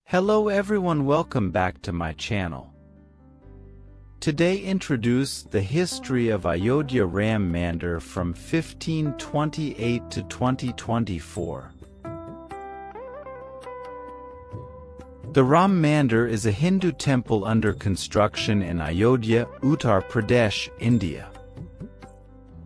Hello everyone, welcome back to my channel. Today introduce the history of Ayodhya Raam Mandir from 1528 to 2024. The Ram Mandir is a Hindu temple under construction in Ayodhya, Uttar Pradesh, India.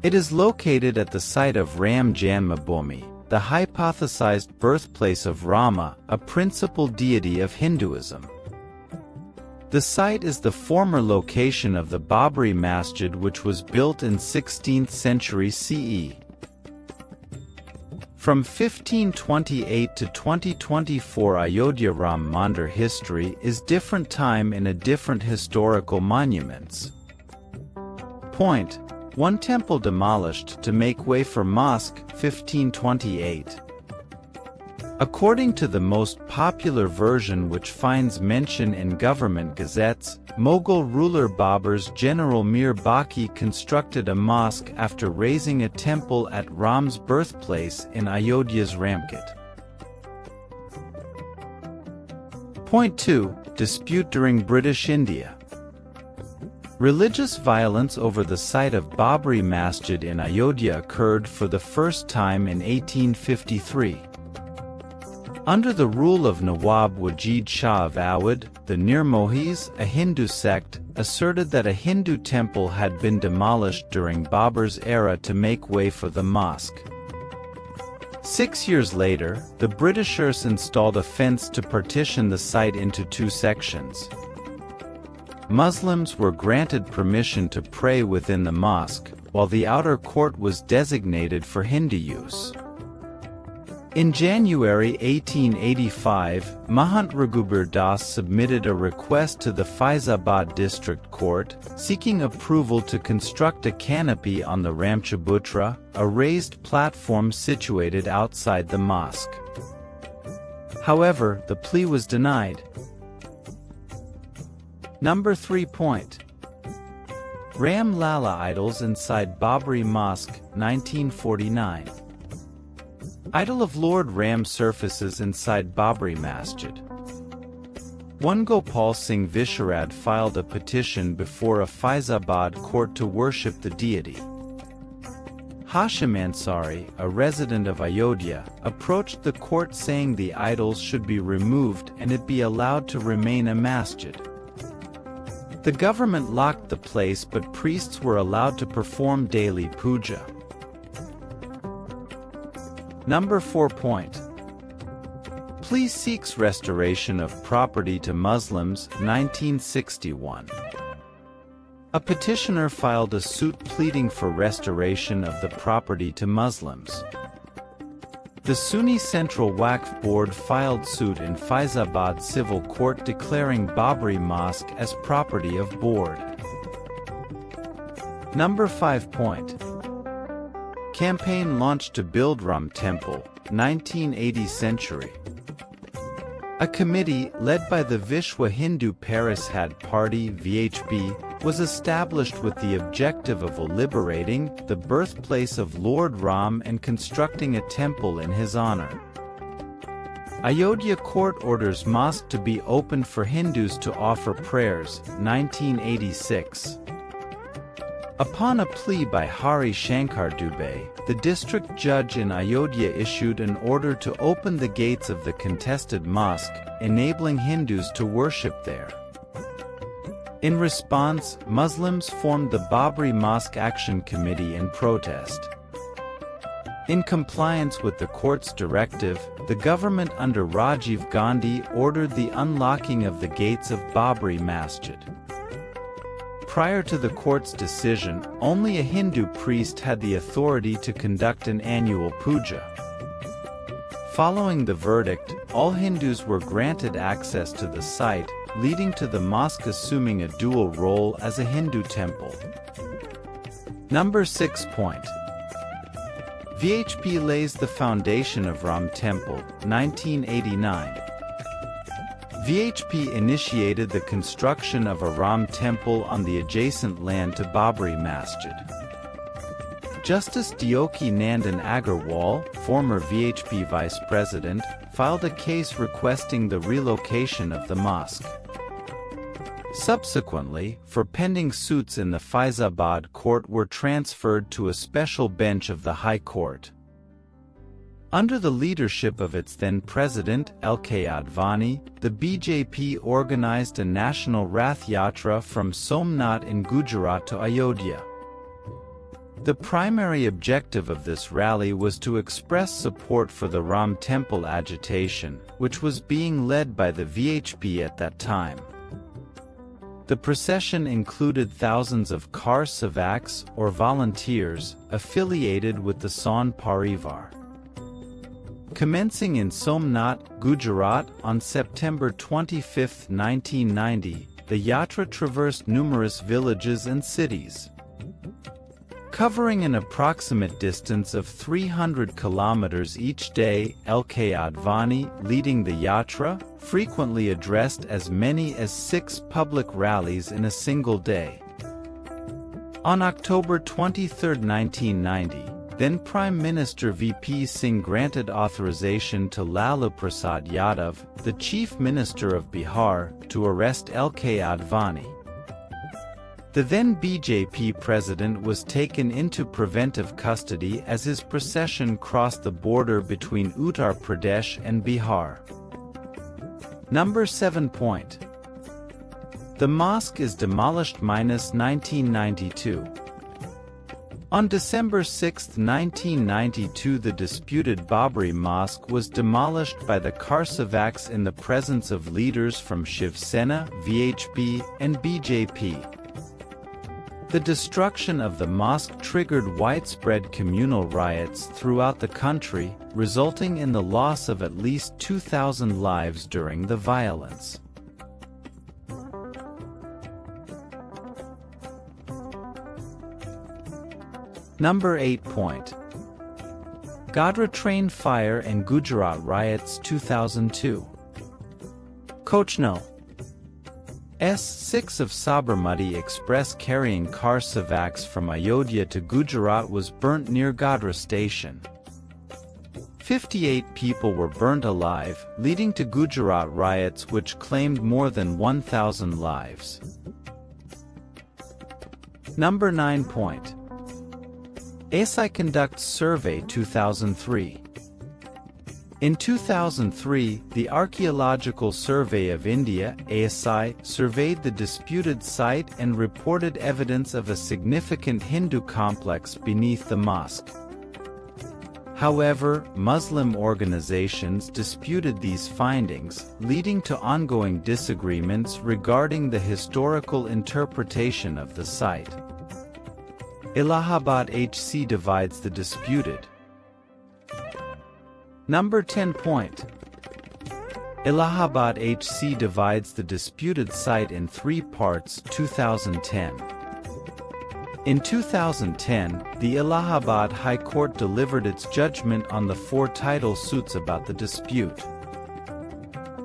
It is located at the site of Ram Janmabhoomi, the hypothesized birthplace of Rama, a principal deity of Hinduism. The site is the former location of the Babri Masjid, which was built in 16th century CE. From 1528 to 2024, Ayodhya Raam Mandir history is different time in a different historical monuments. Point. One temple demolished to make way for mosque, 1528. According to the most popular version, which finds mention in government gazettes, Mughal ruler Babur's general Mir Baqi constructed a mosque after razing a temple at Ram's birthplace in Ayodhya's Ramkot. Point 2. Dispute during British India. Religious violence over the site of Babri Masjid in Ayodhya occurred for the first time in 1853. Under the rule of Nawab Wajid Shah of Awadh, the Nirmohis, a Hindu sect, asserted that a Hindu temple had been demolished during Babur's era to make way for the mosque. 6 years later, the Britishers installed a fence to partition the site into two sections. Muslims were granted permission to pray within the mosque, while the outer court was designated for Hindu use. In January 1885, Mahant Raghubir Das submitted a request to the Faizabad District Court, seeking approval to construct a canopy on the Ramchabutra, a raised platform situated outside the mosque. However, the plea was denied. Number 3. Point. Ram Lala idols inside Babri Mosque, 1949. Idol of Lord Ram surfaces inside Babri Masjid. One Gopal Singh Visharad filed a petition before a Faizabad court to worship the deity. Hashim Ansari, a resident of Ayodhya, approached the court saying the idols should be removed and it be allowed to remain a masjid. The government locked the place, but priests were allowed to perform daily puja. Number 4. Point. Plea seeks restoration of property to Muslims, 1961. A petitioner filed a suit pleading for restoration of the property to Muslims. The Sunni Central Waqf Board filed suit in Faizabad Civil Court declaring Babri Mosque as property of board. Number 5. Point. Campaign launched to build Ram Temple, 1980 century. A committee, led by the Vishwa Hindu Parishad Party (VHP), was established with the objective of liberating the birthplace of Lord Ram and constructing a temple in his honor. Ayodhya court orders mosque to be opened for Hindus to offer prayers, 1986. Upon a plea by Hari Shankar Dubey, the district judge in Ayodhya issued an order to open the gates of the contested mosque, enabling Hindus to worship there. In response, Muslims formed the Babri Mosque Action Committee in protest. In compliance with the court's directive, the government under Rajiv Gandhi ordered the unlocking of the gates of Babri Masjid. Prior to the court's decision, only a Hindu priest had the authority to conduct an annual puja. Following the verdict, all Hindus were granted access to the site, leading to the mosque assuming a dual role as a Hindu temple. Number 6. Point. VHP lays the foundation of Ram Temple, 1989. VHP initiated the construction of a Ram temple on the adjacent land to Babri Masjid. Justice Deoki Nandan Agarwal, former VHP vice president, filed a case requesting the relocation of the mosque. Subsequently, for pending suits in the Faizabad court were transferred to a special bench of the High Court. Under the leadership of its then-president, L.K. Advani, the BJP organized a national Rath Yatra from Somnath in Gujarat to Ayodhya. The primary objective of this rally was to express support for the Ram Temple agitation, which was being led by the VHP at that time. The procession included thousands of Kar Sevaks or volunteers affiliated with the San Parivar. Commencing in Somnath, Gujarat on September 25, 1990, the yatra traversed numerous villages and cities. Covering an approximate distance of 300 kilometers each day, L.K. Advani, leading the yatra, frequently addressed as many as 6 public rallies in a single day. On October 23, 1990, then Prime Minister V.P. Singh granted authorization to Lalu Prasad Yadav, the Chief Minister of Bihar, to arrest L.K. Advani. The then BJP president was taken into preventive custody as his procession crossed the border between Uttar Pradesh and Bihar. Number 7. The mosque is demolished. 1992. On December 6, 1992, the disputed Babri Mosque was demolished by the Karsevaks in the presence of leaders from Shiv Sena, VHP, and BJP. The destruction of the mosque triggered widespread communal riots throughout the country, resulting in the loss of at least 2,000 lives during the violence. Number 8. Godhra train fire and Gujarat riots 2002. Kochno S6 of Sabarmati Express carrying Kar Sevaks from Ayodhya to Gujarat was burnt near Godhra station. 58 people were burnt alive, leading to Gujarat riots which claimed more than 1,000 lives. Number 9. ASI conducts survey 2003. In 2003, the Archaeological Survey of India (ASI) surveyed the disputed site and reported evidence of a significant Hindu complex beneath the mosque. However, Muslim organizations disputed these findings, leading to ongoing disagreements regarding the historical interpretation of the site. Allahabad HC divides the disputed. Number 10. Allahabad HC divides the disputed site in 3 parts. 2010. In 2010, the Allahabad High Court delivered its judgment on the 4 title suits about the dispute.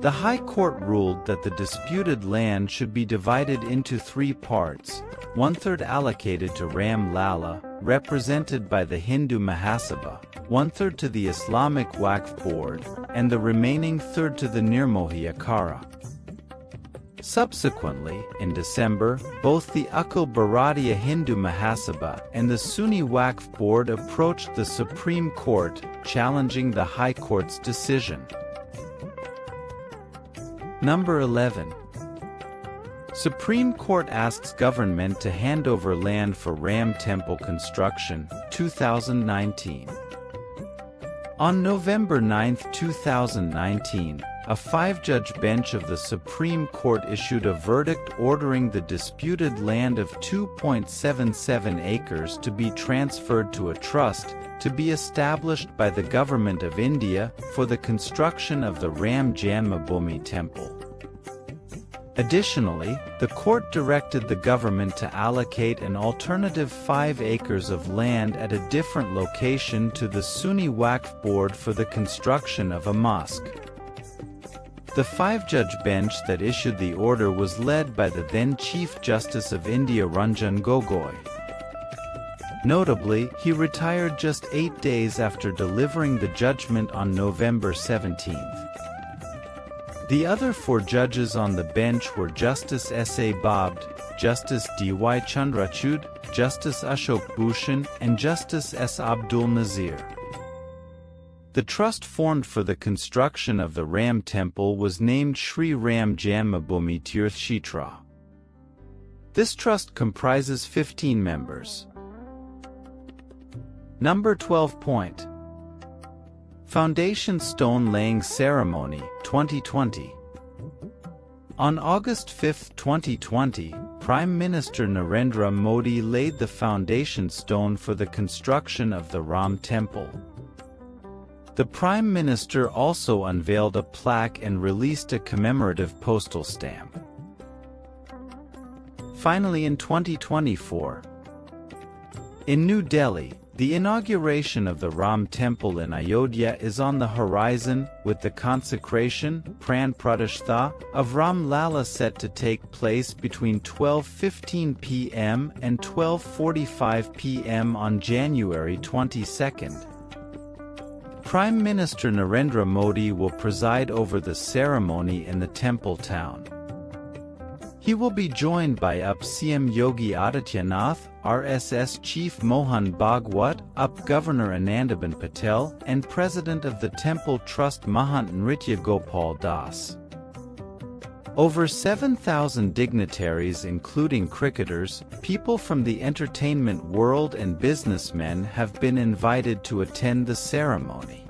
The High Court ruled that the disputed land should be divided into 3 parts, 1/3 allocated to Ram Lalla, represented by the Hindu Mahasabha, 1/3 to the Islamic Waqf Board, and the remaining 1/3 to the Nirmohi Akhara. Subsequently, in December, both the Akhil Bharatiya Hindu Mahasabha and the Sunni Waqf Board approached the Supreme Court, challenging the High Court's decision. Number 11. Supreme Court asks government to hand over land for Ram Temple construction, 2019. On November 9, 2019, a 5-judge bench of the Supreme Court issued a verdict ordering the disputed land of 2.77 acres to be transferred to a trust, to be established by the Government of India for the construction of the Ram Janmabhoomi Temple. Additionally, the court directed the government to allocate an alternative 5 acres of land at a different location to the Sunni Waqf Board for the construction of a mosque. The 5-judge bench that issued the order was led by the then Chief Justice of India Ranjan Gogoi. Notably, he retired just 8 days after delivering the judgment on November 17th. The other 4 judges on the bench were Justice S.A. Babd, Justice D.Y. Chandrachud, Justice Ashok Bhushan, and Justice S. Abdul Nazir. The trust formed for the construction of the Ram temple was named Shri Ram Janmabhoomi Tirth Kshetra. This trust comprises 15 members. Number 12 point. Foundation Stone Laying Ceremony, 2020. On August 5, 2020, Prime Minister Narendra Modi laid the foundation stone for the construction of the Ram Temple. The Prime Minister also unveiled a plaque and released a commemorative postal stamp. Finally, in 2024, in New Delhi, the inauguration of the Ram Temple in Ayodhya is on the horizon, with the consecration, Pran Pratishtha, of Ram Lala set to take place between 12:15 p.m. and 12:45 p.m. on January 22nd. Prime Minister Narendra Modi will preside over the ceremony in the temple town. He will be joined by UP CM Yogi Adityanath, RSS Chief Mohan Bhagwat, UP Governor Anandaben Patel, and President of the Temple Trust Mahant Nritya Gopal Das. Over 7,000 dignitaries including cricketers, people from the entertainment world and businessmen have been invited to attend the ceremony.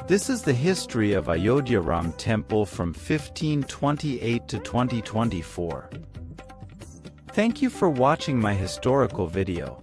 This is the history of Ayodhya Raam Temple from 1528 to 2024. Thank you for watching my historical video.